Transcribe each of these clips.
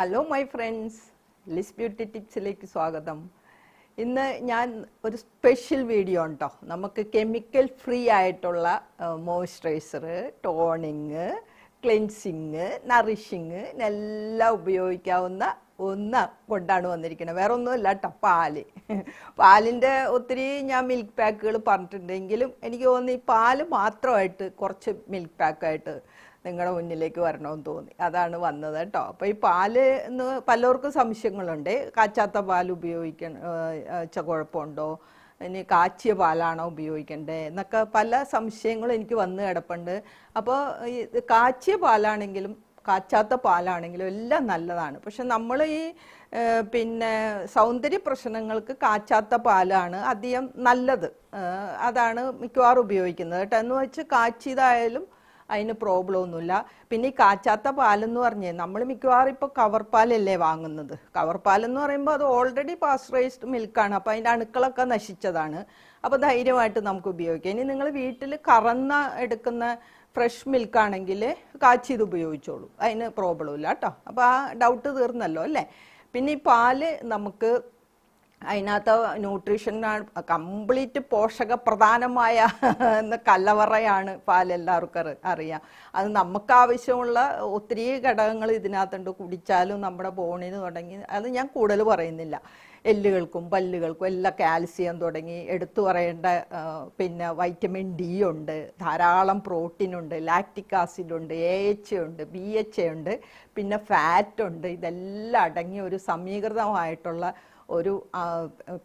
Hello my friends, Liz beauty ടിപ്സിലേക്ക് സ്വാഗതം. ഇന്ന് ഞാൻ ഒരു സ്പെഷ്യൽ വീഡിയോ ഉണ്ടോ, നമുക്ക് കെമിക്കൽ ഫ്രീ ആയിട്ടുള്ള മോയ്സ്ചറൈസർ, ടോണിങ്, ക്ലെൻസിങ്, നറിഷിങ് എല്ലാം ഉപയോഗിക്കാവുന്ന ഒന്ന് കൊണ്ടാണ് വന്നിരിക്കുന്നത്. വേറെ ഒന്നുമില്ല കേട്ടോ, പാലിൻ്റെ ഒത്തിരി ഞാൻ മിൽക്ക് പാക്കുകൾ പറഞ്ഞിട്ടുണ്ടെങ്കിലും എനിക്ക് തോന്നുന്നു ഈ പാല് മാത്രമായിട്ട് കുറച്ച് മിൽക്ക് പാക്കായിട്ട് നിങ്ങളുടെ മുന്നിലേക്ക് വരണമെന്ന് തോന്നി, അതാണ് വന്നത് കേട്ടോ. അപ്പോൾ ഈ പാല് എന്ന് പലർക്കും സംശയങ്ങളുണ്ട്. കാച്ചാത്ത പാൽ ഉപയോഗിച്ച കുഴപ്പമുണ്ടോ, ഇനി കാച്ചിയ പാലാണോ ഉപയോഗിക്കേണ്ടത് എന്നൊക്കെ പല സംശയങ്ങളും എനിക്ക് വന്ന് കിടപ്പുണ്ട്. അപ്പോൾ ഈ കാച്ചിയ പാലാണെങ്കിലും കാച്ചാത്ത പാലാണെങ്കിലും എല്ലാം നല്ലതാണ്. പക്ഷെ നമ്മൾ ഈ സൗന്ദര്യ പ്രശ്നങ്ങൾക്ക് കാച്ചാത്ത പാലാണ് അധികം നല്ലത്. അതാണ് മിക്കവാറും ഉപയോഗിക്കുന്നത് കേട്ടോ. എന്ന് വെച്ച് കാച്ചിയതായാലും അതിന് പ്രോബ്ലം ഒന്നുമില്ല. പിന്നെ ഈ കാച്ചാത്ത പാലെന്ന് പറഞ്ഞേ നമ്മൾ മിക്കവാറും ഇപ്പോൾ കവർ പാലല്ലേ വാങ്ങുന്നത്. കവർ പാലെന്ന് പറയുമ്പോൾ അത് ഓൾറെഡി പാസ്ചറൈസ്ഡ് മിൽക്കാണ്, അപ്പോൾ അതിൻ്റെ അണുക്കളൊക്കെ നശിച്ചതാണ്. അപ്പോൾ ധൈര്യമായിട്ട് നമുക്ക് ഉപയോഗിക്കാം. ഇനി നിങ്ങൾ വീട്ടിൽ കറന്ന എടുക്കുന്ന ഫ്രഷ് മിൽക്കാണെങ്കിൽ കാച്ചിയത് ഉപയോഗിച്ചോളൂ, അതിന് പ്രോബ്ലം ഇല്ല കേട്ടോ. അപ്പോൾ ആ ഡൗട്ട് തീർന്നല്ലോ അല്ലേ. പിന്നെ ഈ പാല് നമുക്ക് അതിനകത്ത് ന്യൂട്രീഷൻ കംപ്ലീറ്റ് പോഷക പ്രധാനമായ കലവറയാണ് പാലെല്ലാവർക്കും അറിയാം. അത് നമുക്ക് ആവശ്യമുള്ള ഒത്തിരി ഘടകങ്ങൾ ഇതിനകത്തുണ്ട്. കുടിച്ചാലും നമ്മുടെ ബോണിന് തുടങ്ങി അത് ഞാൻ കൂടുതൽ പറയുന്നില്ല. എല്ലുകൾക്കും പല്ലുകൾക്കും എല്ലാം കാൽസ്യം തുടങ്ങി എടുത്തു പറയേണ്ട പിന്നെ വൈറ്റമിൻ ഡി ഉണ്ട്, ധാരാളം പ്രോട്ടീൻ ഉണ്ട്, ലാക്റ്റിക് ആസിഡ് ഉണ്ട്, AHA ഉണ്ട്, BHA ഉണ്ട്, പിന്നെ ഫാറ്റ് ഉണ്ട്. ഇതെല്ലാം അടങ്ങിയ ഒരു സമീകൃതമായിട്ടുള്ള ഒരു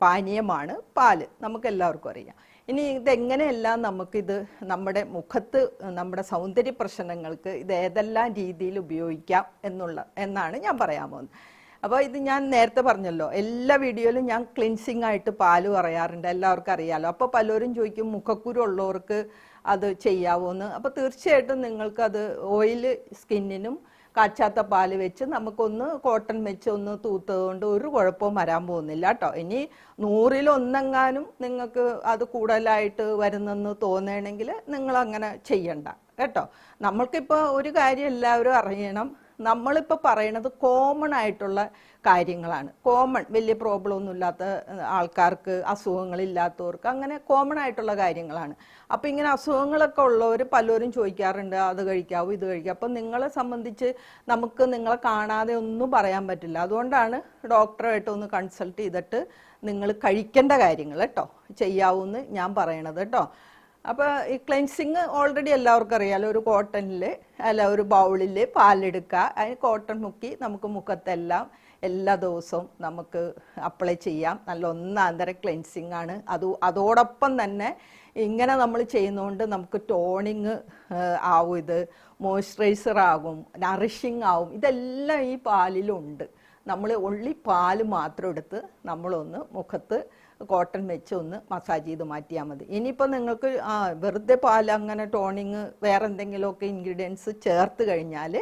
പാനീയമാണ് പാല്, നമുക്കെല്ലാവർക്കും അറിയാം. ഇനി ഇതെങ്ങനെയെല്ലാം നമുക്കിത് നമ്മുടെ മുഖത്ത് നമ്മുടെ സൗന്ദര്യ പ്രശ്നങ്ങൾക്ക് ഇത് ഏതെല്ലാം രീതിയിൽ ഉപയോഗിക്കാം എന്നാണ് ഞാൻ പറയാൻ പോകുന്നത്. അപ്പോൾ ഇത് ഞാൻ നേരത്തെ പറഞ്ഞല്ലോ, എല്ലാ വീഡിയോയിലും ഞാൻ ക്ലിൻസിങ് ആയിട്ട് പാല് പറയാറുണ്ട്, എല്ലാവർക്കും അറിയാമല്ലോ. അപ്പോൾ പലരും ചോദിക്കും മുഖക്കുരു ഉള്ളവർക്ക് അത് ചെയ്യാവോന്ന്. അപ്പോൾ തീർച്ചയായിട്ടും നിങ്ങൾക്കത് ഓയിൽ സ്കിന്നിനും കാച്ചാത്ത പാല് വെച്ച് നമുക്കൊന്ന് കോട്ടൺ വെച്ച് ഒന്ന് തൂത്തതുകൊണ്ട് ഒരു കുഴപ്പവും വരാൻ പോകുന്നില്ല കേട്ടോ. ഇനി 100-1 നിങ്ങൾക്ക് അത് കൂടുതലായിട്ട് വരുന്നെന്ന് തോന്നണമെങ്കിൽ നിങ്ങൾ അങ്ങനെ ചെയ്യണ്ട കേട്ടോ. നമ്മൾക്കിപ്പോൾ ഒരു കാര്യം എല്ലാവരും അറിയണം, നമ്മളിപ്പോൾ പറയണത് കോമൺ ആയിട്ടുള്ള കാര്യങ്ങളാണ്. കോമൺ, വലിയ പ്രോബ്ലം ഒന്നും ഇല്ലാത്ത ആൾക്കാർക്ക്, അസുഖങ്ങളില്ലാത്തവർക്ക്, അങ്ങനെ കോമൺ ആയിട്ടുള്ള കാര്യങ്ങളാണ്. അപ്പോൾ ഇങ്ങനെ അസുഖങ്ങളൊക്കെ ഉള്ളവർ പലരും ചോദിക്കാറുണ്ട് അത് കഴിക്കാവൂ ഇത് കഴിക്കാം. അപ്പം നിങ്ങളെ സംബന്ധിച്ച് നമുക്ക് നിങ്ങളെ കാണാതെ ഒന്നും പറയാൻ പറ്റില്ല. അതുകൊണ്ടാണ് ഡോക്ടറുമായിട്ട് ഒന്ന് കൺസൾട്ട് ചെയ്തിട്ട് നിങ്ങൾ കഴിക്കേണ്ട കാര്യങ്ങൾ കേട്ടോ ചെയ്യാവൂന്ന് ഞാൻ പറയണത് കേട്ടോ. അപ്പോൾ ഈ ക്ലെൻസിങ് ഓൾറെഡി എല്ലാവർക്കും അറിയാമല്ലോ. ഒരു കോട്ടണിൽ ഒരു ബൗളിൽ പാലെടുക്കുക, അതിന് കോട്ടൺ മുക്കി നമുക്ക് മുഖത്തെല്ലാം എല്ലാ ദിവസവും നമുക്ക് അപ്ലൈ ചെയ്യാം. നല്ല ഒന്നാന്തര ക്ലെൻസിങ് ആണ്. അതോടൊപ്പം തന്നെ ഇങ്ങനെ നമ്മൾ ചെയ്യുന്നതുകൊണ്ട് നമുക്ക് ടോണിങ് ആവും, ഇത് മോയ്സ്ചറൈസർ ആകും, നറിഷിങ് ആവും. ഇതെല്ലാം ഈ പാലിലുണ്ട്. നമ്മൾ ഒള്ളി പാല് മാത്രം എടുത്ത് നമ്മളൊന്ന് മുഖത്ത് കോട്ടൺ വെച്ച് ഒന്ന് മസാജ് ചെയ്ത് മാറ്റിയാൽ മതി. ഇനിയിപ്പോൾ നിങ്ങൾക്ക് വെറുതെ പാൽ അങ്ങനെ ടോണിങ് വേറെ എന്തെങ്കിലുമൊക്കെ ഇൻഗ്രീഡിയൻസ് ചേർത്ത് കഴിഞ്ഞാൽ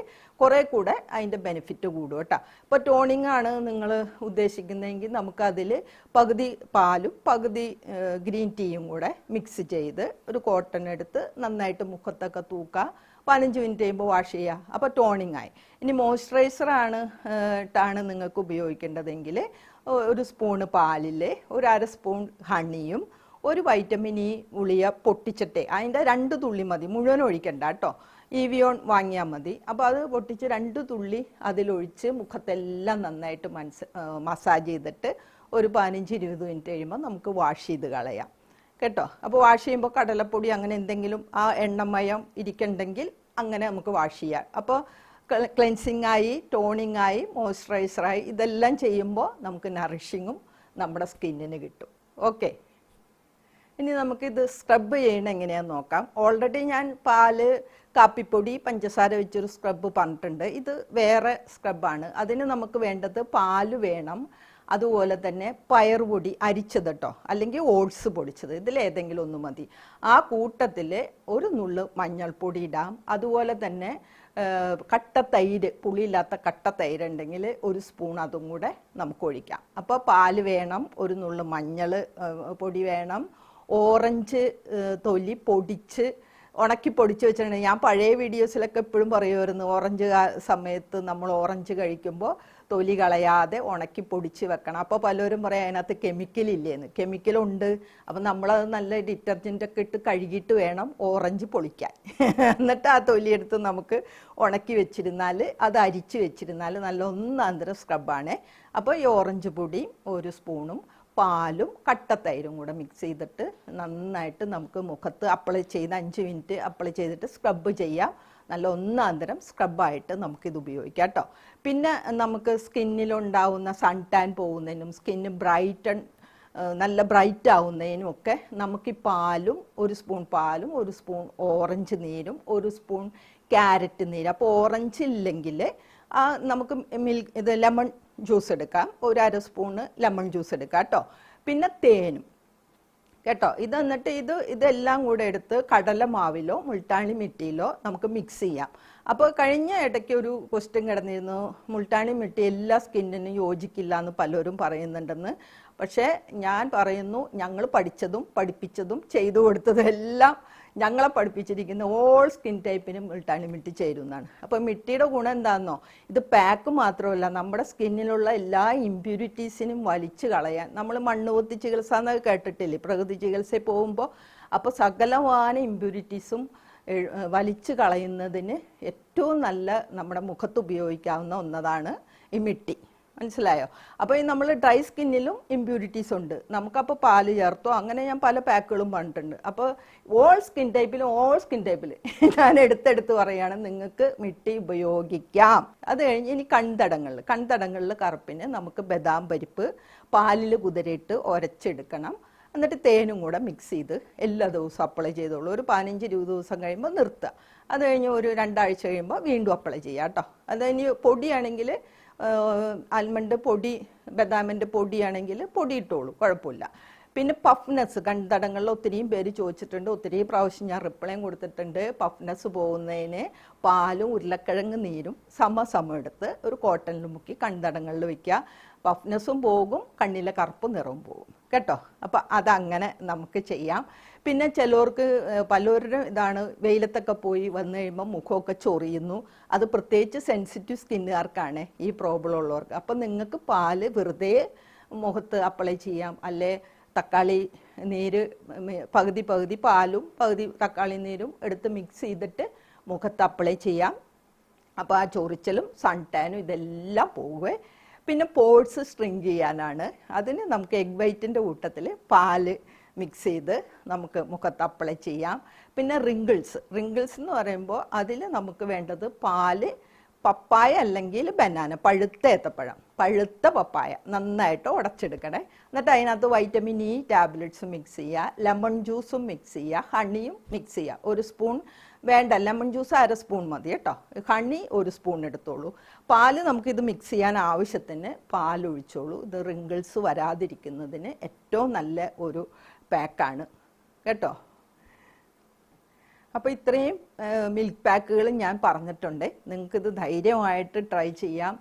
കുറേ കൂടെ അതിൻ്റെ ബെനിഫിറ്റ് കൂടും കേട്ടോ. ഇപ്പോൾ ടോണിങ് ആണ് നിങ്ങൾ ഉദ്ദേശിക്കുന്നതെങ്കിൽ നമുക്കതിൽ പകുതി പാലും പകുതി ഗ്രീൻ ടീയും കൂടെ മിക്സ് ചെയ്ത് ഒരു കോട്ടൺ എടുത്ത് നന്നായിട്ട് മുഖത്തൊക്കെ തൂക്കുക. 15 മിനിറ്റ് കഴിയുമ്പോൾ വാഷ് ചെയ്യുക. അപ്പോൾ ടോണിങ് ആയി. ഇനി മോയ്സ്ചറൈസറാണ് നിങ്ങൾക്ക് ഉപയോഗിക്കേണ്ടതെങ്കിൽ ഒരു സ്പൂണ് പാലിൽ 1/2 സ്പൂൺ ഹണിയും ഒരു വൈറ്റമിൻ ഇ ഗുളിക പൊട്ടിച്ചിട്ടേ, അതിൻ്റെ 2 തുള്ളി മതി, മുഴുവൻ ഒഴിക്കണ്ട കേട്ടോ. ഇവിയോൺ വാങ്ങിയാൽ മതി. അപ്പോൾ അത് പൊട്ടിച്ച് 2 തുള്ളി അതിലൊഴിച്ച് മുഖത്തെല്ലാം നന്നായിട്ട് മസാജ് ചെയ്തിട്ട് ഒരു 15-20 മിനിറ്റ് കഴിയുമ്പോൾ നമുക്ക് വാഷ് ചെയ്ത് കളയാം കേട്ടോ. അപ്പോൾ വാഷ് ചെയ്യുമ്പോൾ കടലപ്പൊടി അങ്ങനെ എന്തെങ്കിലും ആ എണ്ണമയം ഇരിക്കണ്ടെങ്കിൽ അങ്ങനെ നമുക്ക് വാഷ് ചെയ്യാം. അപ്പോൾ ക്ലെൻസിങ് ആയി, ടോണിങ് ആയി, മോയ്സ്ചറൈസറായി, ഇതെല്ലാം ചെയ്യുമ്പോൾ നമുക്ക് നറിഷിങ്ങും നമ്മുടെ സ്കിന്നിന് കിട്ടും. ഓക്കെ, ഇനി നമുക്കിത് സ്ക്രബ് ചെയ്യണം എങ്ങനെയാണെന്ന് നോക്കാം. ഓൾറെഡി ഞാൻ പാല്, കാപ്പിപ്പൊടി, പഞ്ചസാര വെച്ചൊരു സ്ക്രബ് പറഞ്ഞിട്ടുണ്ട്. ഇത് വേറെ സ്ക്രബാണ്. അതിന് നമുക്ക് വേണ്ടത് പാല് വേണം, അതുപോലെ തന്നെ പയറുപൊടി അരിച്ചത് കേട്ടോ, അല്ലെങ്കിൽ ഓട്സ് പൊടിച്ചത്, ഇതിലേതെങ്കിലും ഒന്ന് മതി. ആ കൂട്ടത്തിൽ ഒരു നുള്ള് മഞ്ഞൾപ്പൊടി ഇടാം. അതുപോലെ തന്നെ കട്ടത്തൈര്, പുളിയില്ലാത്ത കട്ടത്തൈര് ഉണ്ടെങ്കിൽ 1 സ്പൂൺ അതും കൂടെ നമുക്ക് ഒഴിക്കാം. അപ്പോൾ പാല് വേണം, ഒരു നുള്ള് മഞ്ഞൾ പൊടി വേണം, ഓറഞ്ച് തൊലി പൊടിച്ച് ഉണക്കി പൊടിച്ച് വെച്ചിട്ടുണ്ട്. ഞാൻ പഴയ വീഡിയോസിലൊക്കെ എപ്പോഴും പറയുമായിരുന്നു, ഓറഞ്ച് സമയത്ത് നമ്മൾ ഓറഞ്ച് കഴിക്കുമ്പോൾ തൊലി കളയാതെ ഉണക്കി പൊടിച്ച് വെക്കണം. അപ്പോൾ പലരും പറയാം അതിനകത്ത് കെമിക്കലില്ലേന്ന്. കെമിക്കലുണ്ട്. അപ്പം നമ്മളത് നല്ല ഡിറ്റർജൻറ്റൊക്കെ ഇട്ട് കഴുകിയിട്ട് വേണം ഓറഞ്ച് പൊളിക്കാൻ. എന്നിട്ട് ആ തൊലി എടുത്ത് നമുക്ക് ഉണക്കി വെച്ചിരുന്നാൽ, അത് അരിച്ച് വെച്ചിരുന്നാൽ നല്ല ഒന്നാന്തരം സ്ക്രബാണ്. അപ്പോൾ ഈ ഓറഞ്ച് പൊടി 1 സ്പൂണും പാലും കട്ടത്തൈരും കൂടെ മിക്സ് ചെയ്തിട്ട് നന്നായിട്ട് നമുക്ക് മുഖത്ത് അപ്ലൈ ചെയ്ത് 5 മിനിറ്റ് അപ്ലൈ ചെയ്തിട്ട് സ്ക്രബ് ചെയ്യാം. നല്ല ഒന്നാന്തരം സ്ക്രബായിട്ട് നമുക്കിത് ഉപയോഗിക്കാം കേട്ടോ. പിന്നെ നമുക്ക് സ്കിന്നിലുണ്ടാവുന്ന സൺ ടാൻ പോകുന്നതിനും സ്കിന്ന് നല്ല ബ്രൈറ്റ് ആവുന്നതിനും ഒക്കെ നമുക്ക് ഈ പാലും 1 സ്പൂൺ പാലും 1 സ്പൂൺ ഓറഞ്ച് നീരും 1 സ്പൂൺ ക്യാരറ്റ് നീര്. അപ്പോൾ ഓറഞ്ച് ഇല്ലെങ്കിൽ നമുക്ക് ഇത് ലെമൺ ജ്യൂസ് എടുക്കാം, 1 അര സ്പൂണ് ലെമൺ ജ്യൂസ് എടുക്കാം കേട്ടോ. പിന്നെ തേനും കേട്ടോ. ഇത് എന്നിട്ട് ഇതെല്ലാം കൂടെ എടുത്ത് കടലമാവിലോ മുൾട്ടാണി മിട്ടിയിലോ നമുക്ക് മിക്സ് ചെയ്യാം. അപ്പോൾ കഴിഞ്ഞ ഇടയ്ക്ക് ഒരു ക്വസ്റ്റ്യൻ കിടന്നിരുന്നു, മുൾട്ടാണി മിട്ടി എല്ലാ സ്കിന്നിനും യോജിക്കില്ല എന്ന് പലരും പറയുന്നുണ്ടെന്ന്. പക്ഷേ ഞാൻ പറയുന്നു, ഞങ്ങൾ പഠിച്ചതും പഠിപ്പിച്ചതും ചെയ്തു കൊടുത്തതും എല്ലാം ഞങ്ങളെ പഠിപ്പിച്ചിരിക്കുന്ന ഓൾ സ്കിൻ ടൈപ്പിനും മുൾട്ടാണി മിട്ടി ചേരുന്നതാണ്. അപ്പോൾ മിട്ടിയുടെ ഗുണം എന്താണെന്നോ, ഇത് പാക്ക് മാത്രമല്ല, നമ്മുടെ സ്കിന്നിലുള്ള എല്ലാ ഇമ്പ്യൂരിറ്റീസിനും വലിച്ചു കളയാൻ. നമ്മൾ മണ്ണുകൊത്തി ചികിത്സ എന്നൊക്കെ കേട്ടിട്ടില്ലേ പ്രകൃതി ചികിത്സയിൽ പോകുമ്പോൾ? അപ്പോൾ സകലമായ ഇമ്പ്യൂരിറ്റീസും വലിച്ചു കളയുന്നതിന് ഏറ്റവും നല്ല നമ്മുടെ മുഖത്ത് ഉപയോഗിക്കാവുന്ന ഒന്നതാണ് ഈ മിട്ടി. മനസ്സിലായോ? അപ്പോൾ ഈ നമ്മൾ ഡ്രൈ സ്കിന്നിലും ഇമ്പ്യൂരിറ്റീസ് ഉണ്ട്. നമുക്കപ്പോൾ പാല് ചേർത്തോ അങ്ങനെ ഞാൻ പല പാക്കുകളും പറഞ്ഞിട്ടുണ്ട്. അപ്പോൾ ഓൾ സ്കിൻ ടൈപ്പിൽ ഞാൻ എടുത്തെടുത്ത് പറയുകയാണ്, നിങ്ങൾക്ക് മിട്ടി ഉപയോഗിക്കാം. അത് കഴിഞ്ഞ് ഇനി കൺതടങ്ങളിൽ കറുപ്പിന് നമുക്ക് ബദാം പരിപ്പ് പാലിൽ കുതിരയിട്ട് ഉരച്ചെടുക്കണം. എന്നിട്ട് തേനും കൂടെ മിക്സ് ചെയ്ത് എല്ലാ ദിവസവും അപ്ലൈ ചെയ്തോളൂ. ഒരു 15-20 ദിവസം കഴിയുമ്പോൾ നിർത്തുക. അത് കഴിഞ്ഞ് ഒരു 2 ആഴ്ച കഴിയുമ്പോൾ വീണ്ടും അപ്ലൈ ചെയ്യാം കേട്ടോ. അത് ഇനി പൊടിയാണെങ്കിൽ ആൽമണ്ട് പൊടി ബദാമിൻ്റെ പൊടിയാണെങ്കിൽ പൊടി ഇട്ടോളൂ, കുഴപ്പമില്ല. പിന്നെ പഫ്നെസ് കൺതടങ്ങളിൽ ഒത്തിരിയും പേര് ചോദിച്ചിട്ടുണ്ട്, ഒത്തിരി പ്രാവശ്യം ഞാൻ റിപ്ലൈയും കൊടുത്തിട്ടുണ്ട്. പഫ്നെസ് പോകുന്നതിന് പാലും ഉരുളക്കിഴങ്ങ് നീരും സമ എടുത്ത് ഒരു കോട്ടണിൽ മുക്കി കൺതടങ്ങളിൽ വയ്ക്കുക. പഫ്നെസ്സും പോകും, കണ്ണിലെ കറുപ്പ് നിറവും പോകും കേട്ടോ. അപ്പം അതങ്ങനെ നമുക്ക് ചെയ്യാം. പിന്നെ ചിലവർക്ക് പലവരുടെ ഇതാണ്, വെയിലത്തൊക്കെ പോയി വന്നു കഴിയുമ്പോൾ മുഖമൊക്കെ ചൊറിയുന്നു. അത് പ്രത്യേകിച്ച് സെൻസിറ്റീവ് സ്കിന്നുകാർക്കാണ് ഈ പ്രോബ്ലം ഉള്ളവർക്ക്. അപ്പം നിങ്ങൾക്ക് പാല് വെറുതെ മുഖത്ത് അപ്ലൈ ചെയ്യാം. അല്ലെ തക്കാളി നീര് പകുതി പാലും പകുതി തക്കാളി നീരും എടുത്ത് മിക്സ് ചെയ്തിട്ട് മുഖത്ത് അപ്ലൈ ചെയ്യാം. അപ്പോൾ ആ ചൊറിച്ചലും സൺ ടാനും ഇതെല്ലാം പോകുവേ. പിന്നെ പോഴ്സ് സ്ട്രിങ് ചെയ്യാനാണ്. അതിന് നമുക്ക് എഗ് വൈറ്റിൻ്റെ കൂട്ടത്തിൽ പാല് മിക്സ് ചെയ്ത് നമുക്ക് മുഖത്ത് അപ്ലൈ ചെയ്യാം. പിന്നെ റിങ്കിൾസ് എന്ന് പറയുമ്പോൾ അതിൽ നമുക്ക് വേണ്ടത് പാല്, പപ്പായ അല്ലെങ്കിൽ ബനാന, പഴുത്ത ഏത്തപ്പഴം, പഴുത്ത പപ്പായ നന്നായിട്ട് ഉടച്ചെടുക്കണേ. എന്നിട്ട് അതിനകത്ത് വൈറ്റമിൻ ഇ ടാബ്ലറ്റ്സ് മിക്സ് ചെയ്യുക, ലെമൺ ജ്യൂസും മിക്സ് ചെയ്യുക, ഹണിയും മിക്സ് ചെയ്യുക. 1 സ്പൂൺ വേണ്ട, ലെമൺ ജ്യൂസ് 1/2 സ്പൂൺ മതി കേട്ടോ. ഹണി 1 സ്പൂൺ എടുത്തോളൂ. പാല് നമുക്കിത് മിക്സ് ചെയ്യാൻ ആവശ്യത്തിന് പാലൊഴിച്ചോളൂ. ഇത് റിങ്കിൾസ് വരാതിരിക്കുന്നതിന് ഏറ്റവും നല്ല ഒരു പാക്കാണ് കേട്ടോ. അപ്പോൾ ഇത്രയും മിൽക്ക് പാക്കുകൾ ഞാൻ പറഞ്ഞിട്ടുണ്ട്. നിങ്ങൾക്കിത് ധൈര്യമായിട്ട് ട്രൈ ചെയ്യാം,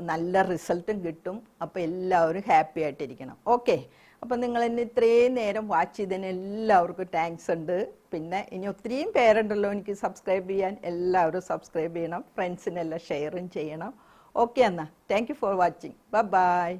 നല്ല റിസൾട്ടും കിട്ടും. അപ്പോൾ എല്ലാവരും ഹാപ്പി ആയിട്ടിരിക്കണം. ഓക്കെ, അപ്പം നിങ്ങൾ എന്നെ ഇത്രയും നേരം വാച്ച് ചെയ്തതിന് എല്ലാവർക്കും താങ്ക്സ് ഉണ്ട്. പിന്നെ ഇനി ഒത്തിരിയും പേരുണ്ടല്ലോ എനിക്ക് സബ്സ്ക്രൈബ് ചെയ്യാൻ. എല്ലാവരും സബ്സ്ക്രൈബ് ചെയ്യണം, ഫ്രണ്ട്സിനെല്ലാം ഷെയറും ചെയ്യണം. ഓക്കെ എന്നാൽ thank you for watching. By.